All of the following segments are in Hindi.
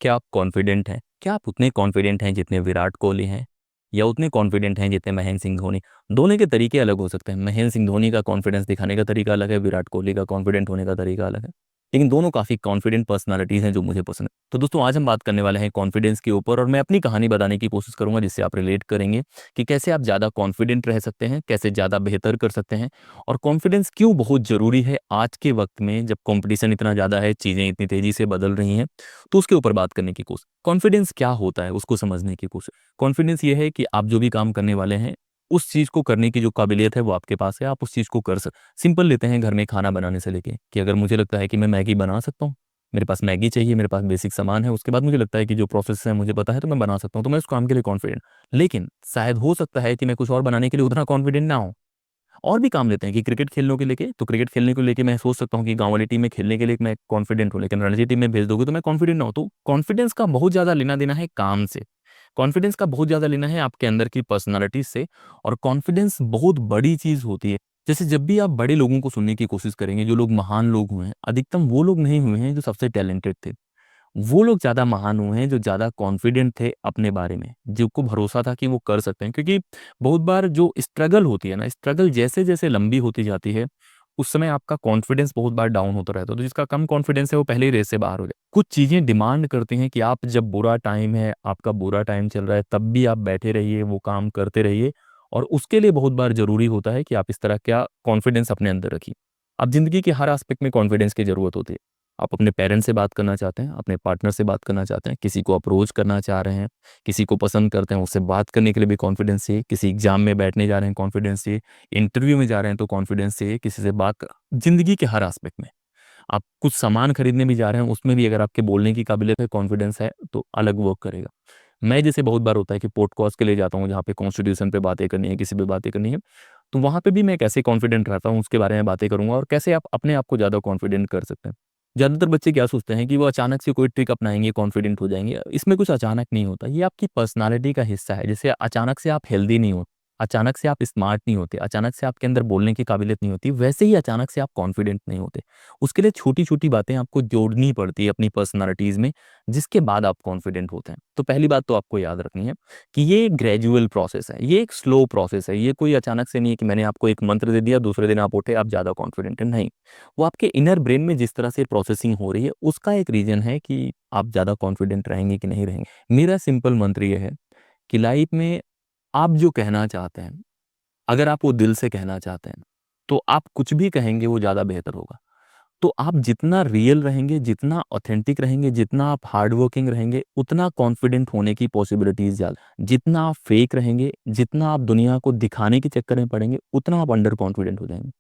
क्या आप कॉन्फिडेंट हैं? क्या आप उतने कॉन्फिडेंट हैं जितने विराट कोहली हैं, या उतने कॉन्फिडेंट हैं जितने महेंद्र सिंह धोनी? दोनों के तरीके अलग हो सकते हैं। महेंद्र सिंह धोनी का कॉन्फिडेंस दिखाने का तरीका अलग है, विराट कोहली का कॉन्फिडेंट होने का तरीका अलग है। लेकिन दोनों काफ़ी कॉन्फिडेंट पर्सनालिटीज़ हैं जो मुझे पसंद है। तो दोस्तों, आज हम बात करने वाले हैं कॉन्फिडेंस के ऊपर, और मैं अपनी कहानी बताने की कोशिश करूंगा जिससे आप रिलेट करेंगे कि कैसे आप ज़्यादा कॉन्फिडेंट रह सकते हैं, कैसे ज़्यादा बेहतर कर सकते हैं, और कॉन्फिडेंस क्यों बहुत ज़रूरी है आज के वक्त में जब कंपटीशन इतना ज़्यादा है, चीज़ें इतनी तेज़ी से बदल रही हैं। तो उसके ऊपर बात करने की कोशिश, कॉन्फिडेंस क्या होता है उसको समझने की कोशिश। कॉन्फिडेंस ये है कि आप जो भी काम करने वाले हैं, उस चीज़ को करने की जो काबिलियत है वो आपके पास है, आप उस चीज़ को कर सक सिंपल लेते हैं घर में खाना बनाने से लेके, कि अगर मुझे लगता है कि मैं मैगी बना सकता हूँ, मेरे पास मैगी चाहिए, मेरे पास बेसिक सामान है, उसके बाद मुझे लगता है कि जो प्रोसेस है मुझे पता है, तो मैं बना सकता हूँ, तो मैं उस काम के लिए कॉन्फिडेंट। लेकिन शायद हो सकता है कि मैं कुछ और बनाने के लिए उतना कॉन्फिडेंट ना हूँ। और भी काम लेते हैं कि क्रिकेट खेलने को लेके, तो क्रिकेट खेलने को लेके मैं सोच सकता हूँ कि गाँव वाली टीम में खेलने के लिए मैं कॉन्फिडेंट हूँ, लेकिन रणजी टीम में भेज दोगे तो मैं कॉन्फिडेंट ना हूँ। तो कॉन्फिडेंस का बहुत ज़्यादा लेना देना है काम से, कॉन्फिडेंस का बहुत ज़्यादा लेना है आपके अंदर की पर्सनैलिटी से। और कॉन्फिडेंस बहुत बड़ी चीज़ होती है। जैसे जब भी आप बड़े लोगों को सुनने की कोशिश करेंगे, जो लोग महान लोग हुए हैं, अधिकतम वो लोग नहीं हुए हैं जो सबसे टैलेंटेड थे। वो लोग ज़्यादा महान हुए हैं जो ज़्यादा कॉन्फिडेंट थे अपने बारे में, जिनको भरोसा था कि वो कर सकते हैं। क्योंकि बहुत बार जो स्ट्रगल होती है ना, स्ट्रगल जैसे-जैसे लंबी होती जाती है, उस समय आपका कॉन्फिडेंस बहुत बार डाउन होता रहता है। तो जिसका कम कॉन्फिडेंस है वो पहले ही रेस से बाहर हो जाए। कुछ चीज़ें डिमांड करती हैं कि आप जब बुरा टाइम है, आपका बुरा टाइम चल रहा है, तब भी आप बैठे रहिए, वो काम करते रहिए। और उसके लिए बहुत बार ज़रूरी होता है कि आप इस तरह का कॉन्फिडेंस अपने अंदर रखिए। अब ज़िंदगी के हर एस्पेक्ट में कॉन्फिडेंस की ज़रूरत होती है। आप अपने पेरेंट्स से बात करना चाहते हैं, अपने पार्टनर से बात करना चाहते हैं, किसी को अप्रोच करना चाह रहे हैं, किसी को पसंद करते हैं, उससे बात करने के लिए भी कॉन्फिडेंस चाहिए, किसी एग्जाम में बैठने जा रहे हैं कॉन्फिडेंस चाहिए, इंटरव्यू में जा रहे हैं तो कॉन्फिडेंस चाहिए, किसी से बात कर ज़िंदगी के हर एस्पेक्ट में। आप कुछ सामान खरीदने भी जा रहे हैं, उसमें भी अगर आपके बोलने की काबिलियत है, कॉन्फिडेंस है, तो अलग वर्क करेगा। मैं जैसे बहुत बार होता है कि पॉडकास्ट के लिए जाता हूँ, जहाँ पे कॉन्स्टिट्यूशन पे बातें करनी है, किसी पे बातें करनी है, तो वहाँ पे भी मैं कैसे कॉन्फिडेंट रहता हूँ, उसके बारे में बातें करूँगा, और कैसे आप अपने आप को ज़्यादा कॉन्फिडेंट कर सकते हैं। ज़्यादातर बच्चे क्या सोचते हैं कि वो अचानक से कोई ट्रिक अपनाएँगे, कॉन्फिडेंट हो जाएँगे। इसमें कुछ अचानक नहीं होता, ये आपकी पर्सनैलिटी का हिस्सा है। जैसे अचानक से आप हेल्दी नहीं हो, अचानक से आप स्मार्ट नहीं होते, अचानक से आपके अंदर बोलने की काबिलियत नहीं होती, वैसे ही अचानक से आप कॉन्फिडेंट नहीं होते। उसके लिए छोटी-छोटी बातें आपको जोड़नी पड़ती है अपनी पर्सनैलिटीज़ में, जिसके बाद आप कॉन्फिडेंट होते हैं। तो पहली बात तो आपको याद रखनी है कि ये एक ग्रेजुअल प्रोसेस है, ये एक स्लो प्रोसेस है। ये कोई अचानक से नहीं है कि मैंने आपको एक मंत्र दे दिया, दूसरे दिन आप उठे, आप ज़्यादा कॉन्फिडेंट हैं, नहीं। वो आपके इनर ब्रेन में जिस तरह से प्रोसेसिंग हो रही है, उसका एक रीज़न है कि आप ज़्यादा कॉन्फिडेंट रहेंगे कि नहीं रहेंगे। मेरा सिंपल मंत्र ये है कि लाइफ में आप जो कहना चाहते हैं, अगर आप वो दिल से कहना चाहते हैं, तो आप कुछ भी कहेंगे वो ज़्यादा बेहतर होगा। तो आप जितना रियल रहेंगे, जितना ऑथेंटिक रहेंगे, जितना आप हार्ड वर्किंग रहेंगे, उतना कॉन्फिडेंट होने की पॉसिबिलिटीज़ ज़्यादा। जितना आप फेक रहेंगे, जितना आप दुनिया को दिखाने के चक्कर में पड़ेंगे, उतना आप अंडर कॉन्फिडेंट हो जाएँगे।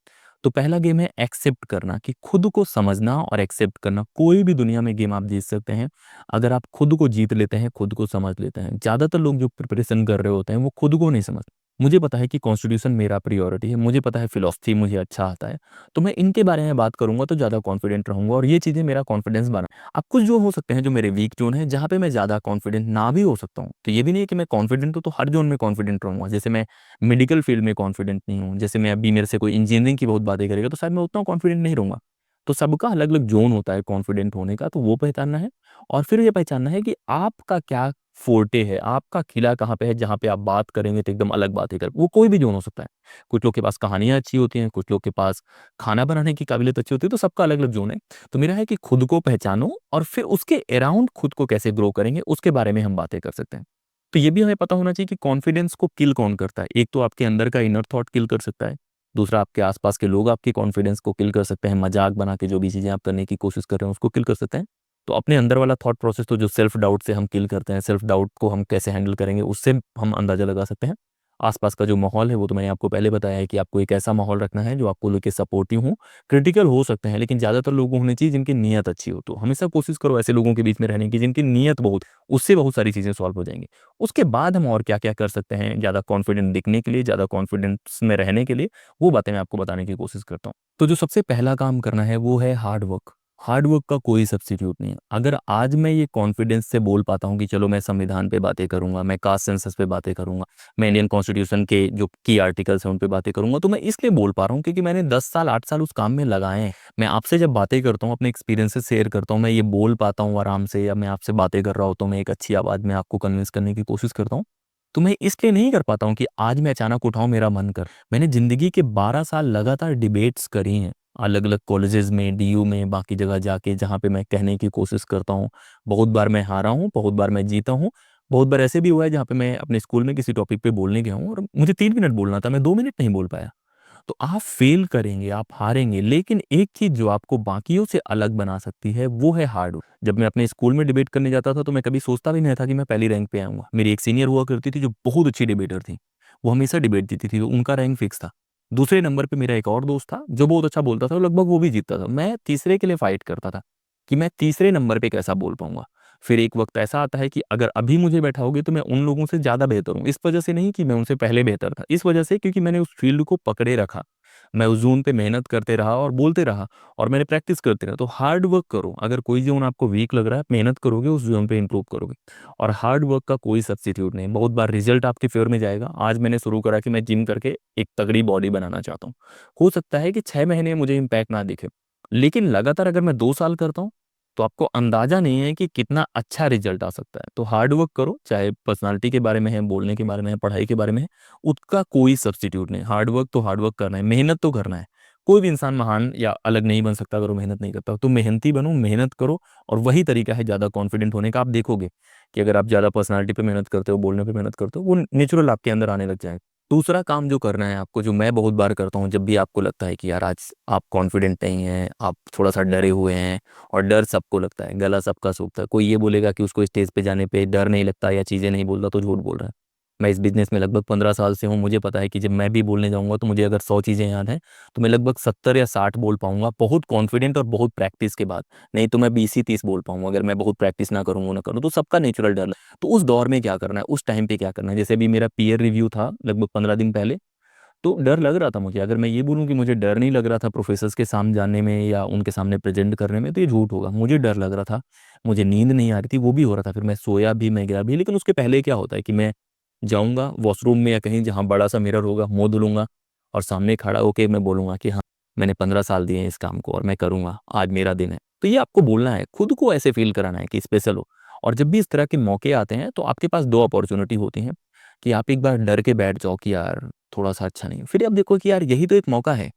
तो पहला गेम है एक्सेप्ट करना, कि खुद को समझना और एक्सेप्ट करना। कोई भी दुनिया में गेम आप जीत सकते हैं, अगर आप खुद को जीत लेते हैं, खुद को समझ लेते हैं। ज़्यादातर लोग जो प्रिपरेशन कर रहे होते हैं, वो खुद को नहीं समझते। मुझे पता है कि कॉन्स्टिट्यूशन मेरा प्रायोरिटी है, मुझे पता है फिलॉसफी मुझे अच्छा आता है, तो मैं इनके बारे में बात करूँगा तो ज़्यादा कॉन्फिडेंट रहूँगा, और ये चीज़ें मेरा कॉन्फिडेंस बढ़ा। अब कुछ जो हो सकते हैं जो मेरे वीक ज़ोन है, जहाँ पे मैं ज़्यादा कॉन्फिडेंट ना भी हो सकता हूँ। तो ये भी नहीं है कि मैं कॉन्फिडेंट हूँ तो हर ज़ोन में कॉन्फिडेंट रहूँगा। जैसे मैं मेडिकल फील्ड में कॉन्फिडेंट नहीं हूँ, जैसे मैं अभी मेरे से कोई इंजीनियरिंग की बहुत बातें करेगा तो शायद मैं उतना कॉन्फिडेंट नहीं रहूँगा। तो सबका अलग-अलग ज़ोन होता है कॉन्फिडेंट होने का, तो वो पहचानना है। और फिर ये पहचानना है कि आपका क्या फ़ोर्टे है, आपका किला कहाँ पे है, जहाँ पे आप बात करेंगे तो एकदम अलग बात ही कर, वो कोई भी ज़ोन हो सकता है। कुछ लोग के पास कहानियाँ अच्छी होती हैं, कुछ लोग के पास खाना बनाने की काबिलियत अच्छी होती है, तो सबका अलग-अलग ज़ोन है। तो मेरा है कि खुद को पहचानो, और फिर उसके अराउंड खुद को कैसे ग्रो करेंगे, उसके बारे में हम बातें कर सकते हैं। तो ये भी हमें पता होना चाहिए कि कॉन्फिडेंस को किल कौन करता है। एक तो आपके अंदर का इनर थॉट किल कर सकता है, दूसरा आपके आस-पास के लोग आपके कॉन्फिडेंस को किल कर सकते हैं, मज़ाक बना के जो भी चीज़ें आप करने की कोशिश कर रहे हैं, उसको किल कर सकते हैं। तो अपने अंदर वाला थॉट प्रोसेस, तो जो सेल्फ डाउट से हम किल करते हैं, सेल्फ डाउट को हम कैसे हैंडल करेंगे, उससे हम अंदाज़ा लगा सकते हैं। आस-पास का जो माहौल है, वो तो मैंने आपको पहले बताया है कि आपको एक ऐसा माहौल रखना है जो आपको लेके सपोर्टिव हो। क्रिटिकल हो सकते हैं, लेकिन ज़्यादातर लोग वो होने चाहिए जिनकी नीयत अच्छी हो। तो हमेशा कोशिश करो ऐसे लोगों के बीच में रहने की जिनकी नीयत बहुत, उससे बहुत सारी चीज़ें सॉल्व हो जाएँगी। उसके बाद हम और क्या-क्या कर सकते हैं ज़्यादा कॉन्फिडेंट दिखने के लिए, ज़्यादा कॉन्फिडेंस में रहने के लिए, वो बातें मैं आपको बताने की कोशिश करता हूँ। तो जो सबसे पहला काम करना है वो है हार्ड वर्क। हार्ड वर्क का कोई सब्स्टिट्यूट नहीं है। अगर आज मैं ये कॉन्फिडेंस से बोल पाता हूँ कि चलो मैं संविधान पे बातें करूंगा, मैं कास्ट सेंसस पे बातें करूंगा, मैं इंडियन कॉन्स्टिट्यूशन के जो की आर्टिकल्स हैं उन पे बातें करूंगा, तो मैं इसलिए बोल पा रहा हूँ क्योंकि मैंने 10 साल 8 साल उस काम में लगाए हैं। मैं आपसे जब बातें करता हूँ, अपने एक्सपीरियंसेस शेयर करता हूँ, मैं ये बोल पाता हूँ आराम से, या मैं आपसे बातें कर रहा होता हूँ, मैं एक अच्छी आवाज़ में आपको कन्विंस करने की कोशिश करता हूँ, तो मैं इसलिए नहीं कर पाता हूँ कि आज मैं अचानक उठाऊं मेरा मन कर। मैंने ज़िंदगी के 12 साल लगातार डिबेट्स करी हैं, अलग अलग कॉलेजेस में, डीयू में, बाकी जगह जाके, जहाँ पे मैं कहने की कोशिश करता हूँ। बहुत बार मैं हारा हूँ, बहुत बार मैं जीता हूँ। बहुत बार ऐसे भी हुआ है जहाँ पे मैं अपने स्कूल में किसी टॉपिक पे बोलने गया हूँ और मुझे 3 मिनट बोलना था, मैं 2 मिनट नहीं बोल पाया। तो आप फेल करेंगे, आप हारेंगे, लेकिन एक चीज जो आपको बाकियों से अलग बना सकती है वो है हार्ड वर्क। जब मैं अपने स्कूल में डिबेट करने जाता था तो मैं कभी सोचता भी नहीं था कि मैं पहली रैंक पे आऊंगा। मेरी एक सीनियर हुआ करती थी जो बहुत अच्छी डिबेटर थी, वो हमेशा डिबेट जीती थी, तो उनका रैंक फिक्स था। दूसरे नंबर पे मेरा एक और दोस्त था जो बहुत अच्छा बोलता था, लगभग वो भी जीतता था। मैं तीसरे के लिए फाइट करता था कि मैं तीसरे नंबर पे कैसा बोल पाऊंगा। फिर एक वक्त ऐसा आता है कि अगर अभी मुझे बैठाओगे तो मैं उन लोगों से ज्यादा बेहतर हूँ। इस वजह से नहीं कि मैं उनसे पहले बेहतर था, इस वजह से क्योंकि मैंने उस फील्ड को पकड़े रखा। मैं उस जोन पे मेहनत करते रहा और बोलते रहा, और मैंने प्रैक्टिस करते रहा। तो हार्ड वर्क करो, अगर कोई जोन आपको वीक लग रहा है, मेहनत करोगे उस जोन पे इंप्रूव करोगे। और हार्ड वर्क का कोई सब्स्टिट्यूट नहीं। बहुत बार रिजल्ट आपके फेवर में जाएगा। आज मैंने शुरू करा कि मैं जिम करके एक तगड़ी बॉडी बनाना चाहता हूँ। हो सकता है कि 6 महीने में मुझे इम्पैक्ट ना दिखे, लेकिन लगातार अगर मैं 2 साल करता हूँ तो आपको अंदाजा नहीं है कि कितना अच्छा रिजल्ट आ सकता है। तो हार्ड वर्क करो, चाहे पर्सनालिटी के बारे में है, बोलने के बारे में है, पढ़ाई के बारे में है, उसका कोई सब्स्टिट्यूट नहीं। हार्ड वर्क तो हार्ड वर्क करना है, मेहनत तो करना है। कोई भी इंसान महान या अलग नहीं बन सकता अगर वो मेहनत नहीं करता। तो मेहनती बनो, मेहनत करो, और वही तरीका है ज़्यादा कॉन्फिडेंट होने का। आप देखोगे कि अगर आप ज़्यादा पर्सनालिटी पे मेहनत करते हो, बोलने पे मेहनत करते हो, वो नेचुरल आपके अंदर आने लग जाएगा। दूसरा काम जो करना है आपको, जो मैं बहुत बार करता हूँ, जब भी आपको लगता है कि यार आज आप कॉन्फिडेंट नहीं हैं, आप थोड़ा सा डरे हुए हैं, और डर सबको लगता है, गला सबका सूखता है। कोई ये बोलेगा कि उसको स्टेज पे जाने पे डर नहीं लगता या चीज़ें नहीं बोलता तो झूठ बोल रहा है। मैं इस बिज़नेस में लगभग 15 साल से हूँ, मुझे पता है कि जब मैं भी बोलने जाऊँगा तो मुझे अगर 100 चीज़ें याद हैं तो मैं लगभग 70 या 60 बोल पाऊँगा, बहुत कॉन्फिडेंट और बहुत प्रैक्टिस के बाद। नहीं तो मैं 20 ही 30 बोल पाऊँगा अगर मैं बहुत प्रैक्टिस ना करूँ, वो ना करूँ। तो सबका नेचुरल डर है। तो उस दौर में क्या करना है, उस टाइम पे क्या करना है, जैसे अभी मेरा पीयर रिव्यू था लगभग 15 दिन पहले, तो डर लग रहा था मुझे। अगर मैं ये बोलूँ कि मुझे डर नहीं लग रहा था प्रोफेसर्स के सामने जाने में या उनके सामने प्रेजेंट करने में, तो ये झूठ होगा। मुझे डर लग रहा था, मुझे नींद नहीं आ रही थी, वो भी हो रहा था, फिर मैं सोया भी, मैं गया भी। लेकिन उसके पहले क्या होता है कि मैं जाऊँगा वॉशरूम में या कहीं जहाँ बड़ा सा मिरर होगा, मुँह धुलूँगा, और सामने खड़ा होके मैं बोलूँगा कि हाँ, मैंने 15 साल दिए हैं इस काम को और मैं करूँगा, आज मेरा दिन है। तो ये आपको बोलना है, खुद को ऐसे फ़ील कराना है कि स्पेशल हो। और जब भी इस तरह के मौके आते हैं तो आपके पास 2 अपॉर्च्युनिटी होती हैं कि आप एक बार डर के बैठ जाओ कि यार थोड़ा-सा अच्छा नहीं है। फिर आप देखो कि यार यही तो एक मौका है,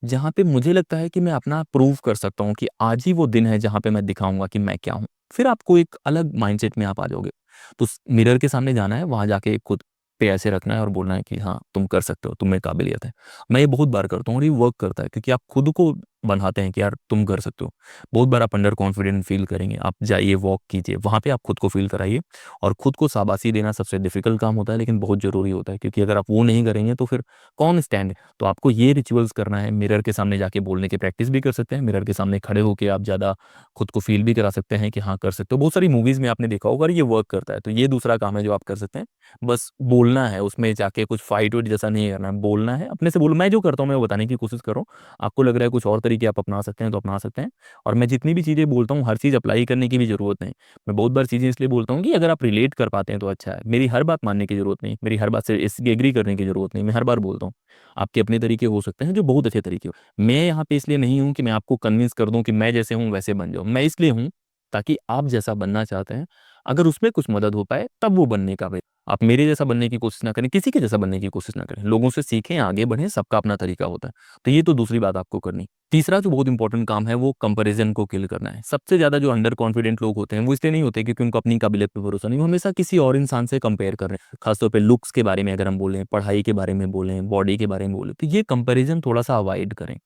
जहाँ पे मुझे लगता है कि मैं अपना प्रूव कर सकता हूँ कि आज ही वो दिन है जहाँ पे मैं दिखाऊँगा कि मैं क्या हूँ। फिर आपको एक अलग माइंडसेट में आप आ जाओगे। तो स मिरर के सामने जाना है, वहाँ जाके खुद पे ऐसे रखना है और बोलना है कि हाँ, तुम कर सकते हो, तुम में काबिलियत है। मैं ये बहुत बार करता हूँ और ये वर्क करता है क्योंकि आप खुद को बनाते हैं कि यार तुम कर सकते हो। बहुत बार आप अंडर कॉन्फिडेंट फ़ील करेंगे, आप जाइए वॉक कीजिए, वहाँ पे आप खुद को फ़ील कराइए। और खुद को शाबाशी देना सबसे डिफ़िकल्ट काम होता है लेकिन बहुत ज़रूरी होता है, क्योंकि अगर आप वो नहीं करेंगे तो फिर कौन स्टैंड है? तो आपको ये रिचुअल्स करना है, मिरर के सामने जाके बोलने की प्रैक्टिस भी कर सकते हैं, मिरर के सामने खड़े होके आप ज़्यादा खुद को फ़ील भी करा सकते हैं कि हाँ, कर सकते हो। बहुत सारी मूवीज़ में आपने देखा होगा और ये वर्क करता है, तो ये दूसरा काम है जो आप कर सकते हैं। बस बोलना है, उसमें जाके कुछ फाइट-वाइट जैसा नहीं करना है, बोलना है, अपने से बोलो। मैं जो करता हूँ, मैं वो बताने की कोशिश कर रहा हूँ। आपको लग रहा है कुछ और तरीके आप अपना सकते हैं, तो अपना सकते हैं। और मैं जितनी भी चीज़ें बोलता हूँ, हर चीज़ अप्लाई करने की भी ज़रूरत नहीं। मैं बहुत बार चीज़ें इसलिए बोलता हूँ कि अगर आप रिलेट कर पाते हैं तो अच्छा है। मेरी हर बात मानने की ज़रूरत नहीं, मेरी हर बात से इसकी एग्री करने की ज़रूरत नहीं। मैं हर बार बोलता हूँ, आपके अपने तरीके हो सकते हैं जो बहुत अच्छे तरीके हो। मैं यहाँ पे इसलिए नहीं हूँ कि मैं आपको कन्विंस कर दूँ कि मैं जैसे हूँ वैसे बन जाओ। मैं इसलिए हूँ ताकि आप जैसा बनना चाहते हैं, अगर उसमें कुछ मदद हो पाए तब वो बनने का। आप मेरे जैसा बनने की कोशिश ना करें, किसी के जैसा बनने की कोशिश ना करें। लोगों से सीखें, आगे बढ़ें, सबका अपना तरीका होता है। तो ये तो दूसरी बात आपको करनी। तीसरा जो बहुत इंपॉर्टेंट काम है वो कंपैरिजन को किल करना है। सबसे ज़्यादा जो अंडर कॉन्फिडेंट लोग होते हैं वो इसलिए नहीं होते क्योंकि उनको अपनी काबिलियत पे भरोसा नहीं, वो हमेशा किसी और इंसान से कंपेयर कर रहे हैं। खासतौर पे लुक्स के बारे में अगर हम बोलें, पढ़ाई के बारे में बोलें, बॉडी के बारे में बोलें, तो ये कंपैरिजन थोड़ा-सा अवॉइड करें।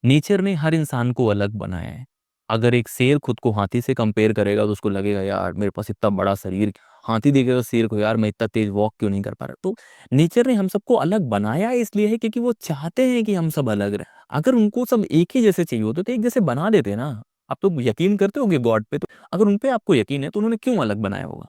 नेचर ने हर इंसान को अलग बनाया है। अगर एक शेर खुद को हाथी से कंपेयर करेगा तो उसको लगेगा यार मेरे पास इतना बड़ा शरीर, हाथी देखेगा शेर को यार मैं इतना तेज वॉक क्यों नहीं कर पा रहा। तो नेचर ने हम सबको अलग बनाया इसलिए है क्योंकि वो चाहते हैं कि हम सब अलग रहें। अगर उनको सब एक ही जैसे चाहिए होते तो एक जैसे बना देते ना। आप तो यकीन करते होगे गॉड पे, तो अगर उन पे आपको यकीन है तो उन्होंने क्यों अलग बनाया होगा?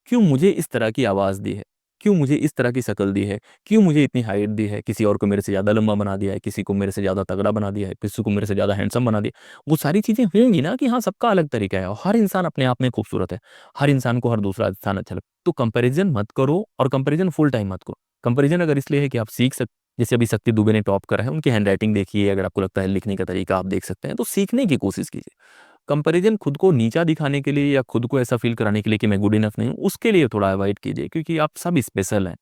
क्यों मुझे इस तरह की आवाज दी है? क्यों मुझे इस तरह की शक्ल दी है, क्यों मुझे इतनी हाइट दी है, किसी और को मेरे से ज़्यादा लंबा बना दिया है, किसी को मेरे से ज़्यादा तगड़ा बना दिया है, किसी को मेरे से ज़्यादा हैंडसम बना दिया। वो सारी चीज़ें होंगी ना कि हाँ, सबका अलग तरीका है और हर इंसान अपने आप में खूबसूरत है। हर इंसान को हर दूसरा इंसान अच्छा लगता है। तो कंपैरिज़न मत करो और कंपैरिज़न फुल टाइम मत करो। कंपैरिज़न अगर इसलिए है कि आप सीख सक जैसे अभी शक्ति दुबे ने टॉप करा है, उनकी हैंडराइटिंग देखिए, अगर आपको लगता है लिखने का तरीका आप देख सकते हैं, तो सीखने की कोशिश कीजिए। कंपैरिज़न खुद को नीचा दिखाने के लिए या खुद को ऐसा फ़ील कराने के लिए कि मैं गुड इनफ नहीं हूँ, उसके लिए थोड़ा अवॉइड कीजिए क्योंकि आप सब स्पेशल हैं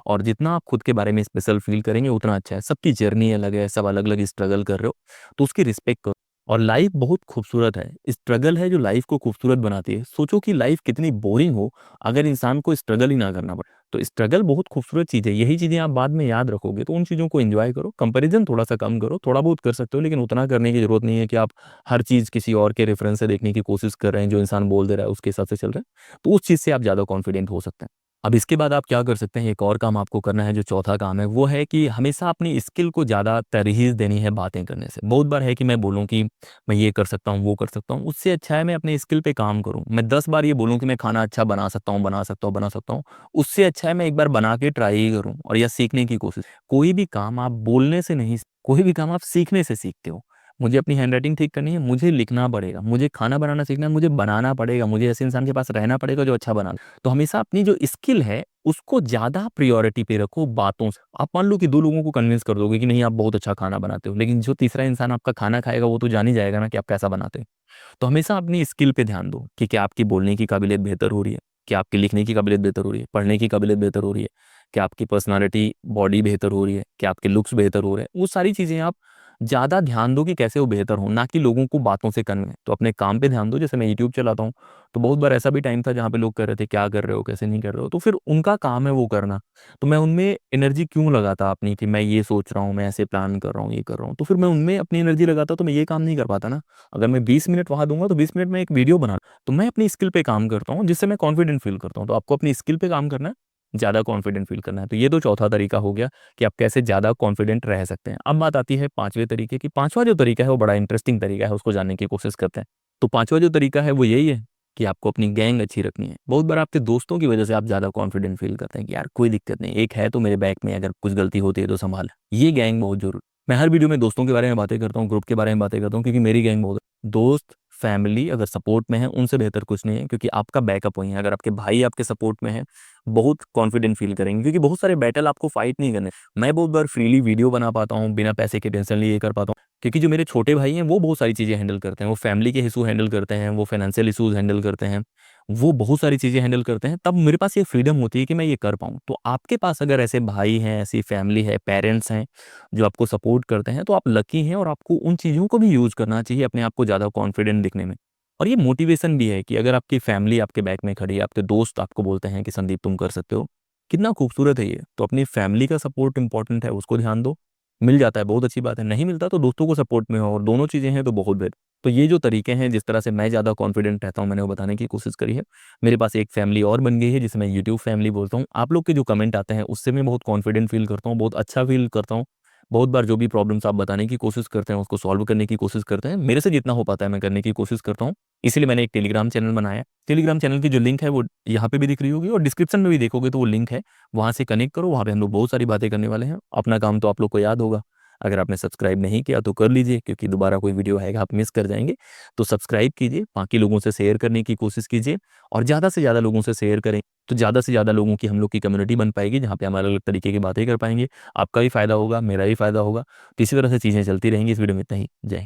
और जितना आप खुद के बारे में स्पेशल फ़ील करेंगे उतना अच्छा है। सबकी जर्नी अलग है, सब अलग-अलग स्ट्रगल कर रहे हो, तो उसकी रिस्पेक्ट करो और लाइफ़ बहुत खूबसूरत है। स्ट्रगल है जो लाइफ़ को खूबसूरत बनाती है। सोचो कि लाइफ़ कितनी बोरिंग हो अगर इंसान को स्ट्रगल ही ना करना पड़े। तो स्ट्रगल बहुत खूबसूरत चीज़ है, यही चीज़ें आप बाद में याद रखोगे, तो उन चीज़ों को एन्जॉय करो। कंपैरिज़न थोड़ा-सा कम करो, थोड़ा बहुत कर सकते हो लेकिन उतना करने की ज़रूरत नहीं है कि आप हर चीज़ किसी और के रेफ़रेंस से देखने की कोशिश कर रहे हैं, जो इंसान बोल दे रहा है उसके हिसाब से चल रहे हैं, तो उस चीज़ से आप ज़्यादा कॉन्फिडेंट हो सकते हैं। अब इसके बाद आप क्या कर सकते हैं, एक और काम आपको करना है जो चौथा काम है, वो है कि हमेशा अपनी स्किल को ज़्यादा तरजीह देनी है बातें करने से। बहुत बार है कि मैं बोलूँ कि मैं ये कर सकता हूँ, वो कर सकता हूँ, उससे अच्छा है मैं अपने स्किल पे काम करूँ। मैं 10 बार ये बोलूँ कि मैं खाना अच्छा बना सकता हूँ, बना सकता हूँ, बना सकता हूँ, उससे अच्छा है मैं एक बार बना के ट्राई ही करूँ और या सीखने की कोशिश। कोई भी काम आप बोलने से नहीं, कोई भी काम आप सीखने से सीखते हो। मुझे अपनी हैंडराइटिंग ठीक करनी है, मुझे लिखना पड़ेगा, मुझे खाना बनाना सीखना है, मुझे बनाना पड़ेगा, मुझे ऐसे इंसान के पास रहना पड़ेगा जो अच्छा बना ले। तो हमेशा अपनी जो स्किल है, उसको ज़्यादा प्रायोरिटी पे रखो बातों से। आप मान लो कि 2 लोगों को कन्विंस कर दोगे कि नहीं आप बहुत अच्छा खाना बनाते हो, लेकिन जो तीसरा इंसान आपका खाना खाएगा वो तो जान ही जाएगा ना कि आप कैसा बनाते हो। तो हमेशा अपनी स्किल पे ध्यान दो कि क्या आपकी बोलने की काबिलियत बेहतर हो रही है, क्या आपकी लिखने की काबिलियत बेहतर हो रही है, पढ़ने की काबिलियत बेहतर हो रही है, क्या आपकी पर्सनैलिटी, बॉडी बेहतर हो रही है, क्या आपके लुक्स बेहतर हो रहे हैं। वो सारी चीज़ें आप ज़्यादा ध्यान दो कि कैसे वो बेहतर हो, ना कि लोगों को बातों से करने। तो अपने काम पे ध्यान दो, जैसे मैं यूट्यूब चलाता हूँ, तो बहुत बार ऐसा भी टाइम था जहाँ पे लोग कह रहे थे, "क्या कर रहे हो? कैसे नहीं कर रहे हो?" तो फिर उनका काम है वो करना। तो मैं उनमें एनर्जी क्यों लगाता अपनी कि मैं ये सोच रहा हूँ, मैं ऐसे प्लान कर रहा हूँ, ये कर रहा हूँ। तो फिर मैं उनमें अपनी एनर्जी लगाता तो मैं ये काम नहीं कर पाता ना। अगर मैं 20 मिनट वहाँ दूँगा तो 20 मिनट में एक वीडियो बना, तो मैं अपनी स्किल पे काम करता हूँ जिससे मैं कॉन्फिडेंट फ़ील करता हूँ। तो आपको अपनी स्किल पे काम करना है, ज़्यादा कॉन्फिडेंट फ़ील करना है। तो ये तो चौथा तरीका हो गया कि आप कैसे ज़्यादा कॉन्फिडेंट रह सकते हैं। अब बात आती है 5वें तरीके की। 5वाँ जो तरीका है वो बड़ा इंटरेस्टिंग तरीका है, उसको जानने की कोशिश करते हैं। तो 5वाँ जो तरीका है वो यही है कि आपको अपनी गैंग अच्छी रखनी है। बहुत बार आपके दोस्तों की वजह से आप ज़्यादा कॉन्फिडेंट फ़ील करते हैं कि यार कोई दिक्कत नहीं, एक है तो मेरे बैक में, अगर कुछ गलती होती है तो सँभाल। ये गैंग बहुत ज़रूरी। मैं हर वीडियो में दोस्तों के बारे में बातें करता हूँ, ग्रुप के बारे में बातें करता हूँ क्योंकि मेरी गैंग बहुत दोस्त, फैमिली अगर सपोर्ट में है, उनसे बेहतर कुछ नहीं है क्योंकि आपका बैकअप वही है। अगर आपके भाई आपके सपोर्ट में हैं, बहुत कॉन्फिडेंट फ़ील करेंगे क्योंकि बहुत सारे बैटल आपको फाइट नहीं करने। मैं बहुत बार फ्रीली वीडियो बना पाता हूँ, बिना पैसे के टेंशन लिए कर पाता हूँ क्योंकि जो मेरे छोटे भाई हैं, वो बहुत सारी चीज़ें हैंडल करते हैं। वो फैमिली के इश्यू हैंडल करते हैं, वो फाइनेंशियल इश्यूज़ हैंडल करते हैं, वो बहुत सारी चीज़ें हैंडल करते हैं। तब मेरे पास ये फ्रीडम होती है कि मैं ये कर पाऊँ। तो आपके पास अगर ऐसे भाई हैं, ऐसी फैमिली है, पेरेंट्स हैं, जो आपको सपोर्ट करते हैं, तो आप लकी हैं और आपको उन चीज़ों को भी यूज़ करना चाहिए अपने आप को ज़्यादा कॉन्फिडेंट दिखने में। और ये मोटिवेशन भी है कि अगर आपकी फैमिली आपके बैक में खड़ी है, आपके दोस्त आपको बोलते हैं कि संदीप तुम कर सकते हो, कितना खूबसूरत है ये। तो अपनी फैमिली का सपोर्ट इम्पोर्टेंट है, उसको ध्यान दो। मिल जाता है, बहुत अच्छी बात है, नहीं मिलता तो दोस्तों को सपोर्ट में हो और दोनों चीज़ें हैं तो बहुत बेहतर। तो ये जो तरीके हैं जिस तरह से मैं ज़्यादा कॉन्फिडेंट रहता हूँ, मैंने वो बताने की कोशिश करी है। मेरे पास एक फैमिली और बन गई है जिसे मैं यूट्यूब फैमिली बोलता हूँ। आप लोग के जो कमेंट आते हैं उससे मैं बहुत कॉन्फिडेंट फ़ील करता हूँ, बहुत अच्छा फ़ील करता हूँ। बहुत बार जो भी प्रॉब्लम्स आप बताने की कोशिश करते हैं, उसको सॉल्व करने की कोशिश करते हैं। मेरे से जितना हो पाता है मैं करने की कोशिश करता हूँ। इसीलिए मैंने एक टेलीग्राम चैनल बनाया है। टेलीग्राम चैनल की जो लिंक है वो यहाँ पे भी दिख रही होगी और डिस्क्रिप्शन में भी देखोगे तो वो लिंक है। वहाँ से कनेक्ट करो, वहाँ पे हम लोग बहुत सारी बातें करने वाले हैं। अपना काम तो आप लोग को याद होगा। अगर आपने सब्सक्राइब नहीं किया तो कर लीजिए क्योंकि दोबारा कोई वीडियो आएगा आप मिस कर जाएँगे। तो सब्सक्राइब कीजिए, बाकी लोगों से शेयर करने की कोशिश कीजिए और ज़्यादा से ज़्यादा लोगों से शेयर करें, तो ज़्यादा से ज़्यादा लोगों की हम लोग की कम्युनिटी बन पाएगी जहाँ पे हम अलग-अलग तरीके की बातें कर पाएँगे। आपका भी फ़ायदा होगा, मेरा भी फ़ायदा होगा। तो इसी तरह से चीज़ें चलती रहेंगी। इस वीडियो में इतना ही। जय हिंद।